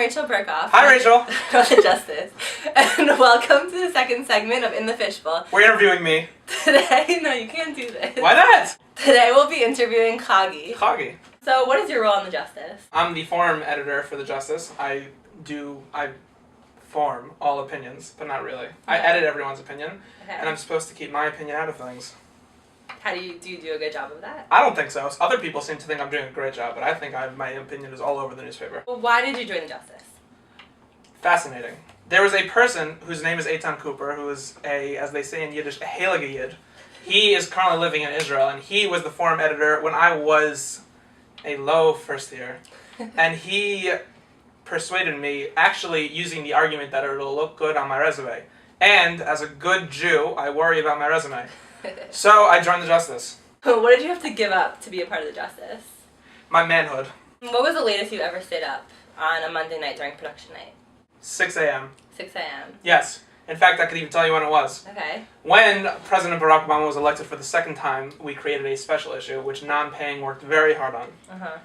Rachel Burkhoff. Hi, Rachel. On Justice. And welcome to the second segment of In the Fishbowl. We're interviewing me. Today, no, you can't do this. Why not? Today we'll be interviewing Chagi. Chagi. So what is your role in the Justice? I'm the forum editor for the Justice. I form all opinions, but not really. I edit everyone's opinion, and I'm supposed to keep my opinion out of things. How do you do a good job of that? I don't think so. Other people seem to think I'm doing a great job, but I think my opinion is all over the newspaper. Well, why did you join the Justice? Fascinating. There was a person whose name is Eitan Cooper, who is as they say in Yiddish, a heilige Yid. He is currently living in Israel, and he was the forum editor when I was a low first year. And he persuaded me, actually using the argument that it'll look good on my resume. And as a good Jew, I worry about my resume. So I joined the Justice. What did you have to give up to be a part of the Justice? My manhood. What was the latest you ever stayed up on a Monday night during production night? 6 a.m. 6 a.m. Yes. In fact, I could even tell you when it was. Okay. When President Barack Obama was elected for the second time, we created a special issue, which non-paying worked very hard on. Uh-huh.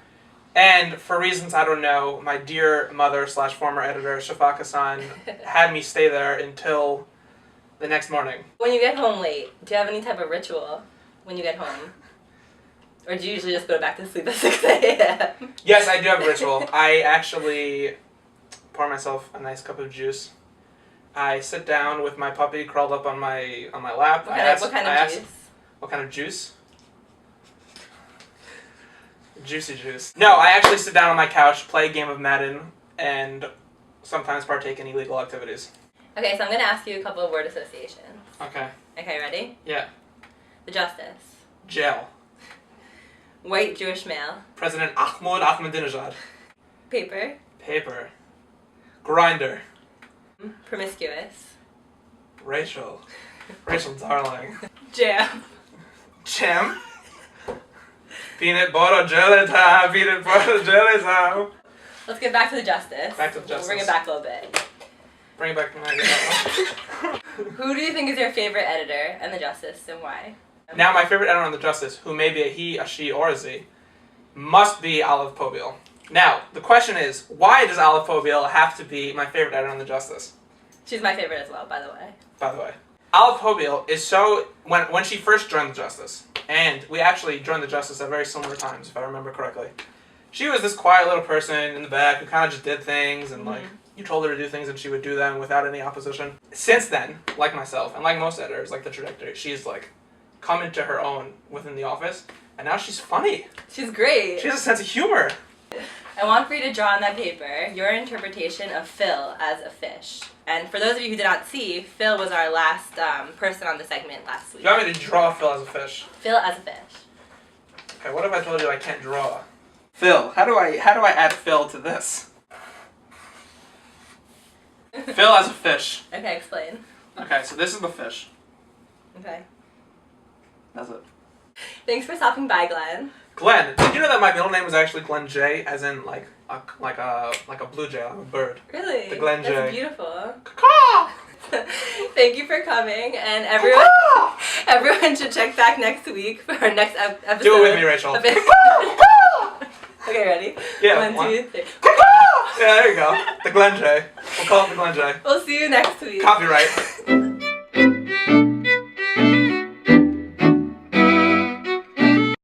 And for reasons I don't know, my dear mother / former editor, Shafak Hassan, had me stay there until the next morning. When you get home late, do you have any type of ritual when you get home? Or do you usually just go back to sleep at 6 a.m.? Yes, I do have a ritual. I actually pour myself a nice cup of juice. I sit down with my puppy curled up on my lap. What kind of juice? What kind of juice? Juicy juice. No, I actually sit down on my couch, play a game of Madden, and sometimes partake in illegal activities. Okay, so I'm going to ask you a couple of word associations. Okay. Okay, ready? Yeah. The Justice. Jail. White Jewish male. President Ahmadinejad. Paper. Paper. Grinder. Promiscuous. Rachel. Rachel, darling. Jam. Jam. Peanut butter jelly time. Peanut butter jelly time. Let's get back to the Justice. Back to the Justice. We'll bring it back a little bit. Bring it back. Who do you think is your favorite editor in the Justice and why? Now, my favorite editor on the Justice, who may be a he, a she, or a z, must be Olive Pobiel. Now, the question is, why does Olive Pobiel have to be my favorite editor on the Justice? She's my favorite as well, by the way. By the way. Olive Pobiel is so... When she first joined the Justice, and we actually joined the Justice at very similar times, if I remember correctly, she was this quiet little person in the back who kind of just did things, and you told her to do things and she would do them without any opposition. Since then, like myself, and like most editors, like the trajectory, she's come into her own within the office, and now she's funny. She's great. She has a sense of humor. I want for you to draw on that paper your interpretation of Phil as a fish. And for those of you who did not see, Phil was our last person on the segment last week. You want me to draw Phil as a fish? Phil as a fish. Okay, what if I told you I can't draw? Phil, how do I add Phil to this? Phil as a fish. Okay, explain. Okay, so this is the fish. Okay. That's it. Thanks for stopping by, Glenn. Glenn, did you know that my middle name was actually Glenn J, as in like a blue jay, like a bird? Really? The Glenn J. That's beautiful. Caw! Thank you for coming, and everyone everyone should check back next week for our next episode. Do it with me, Rachel. Okay, ready? Yeah. 1, 2, 3. Yeah, there you go. The Glenn J. We'll call it the Glenn J. We'll see you next week. Copyright.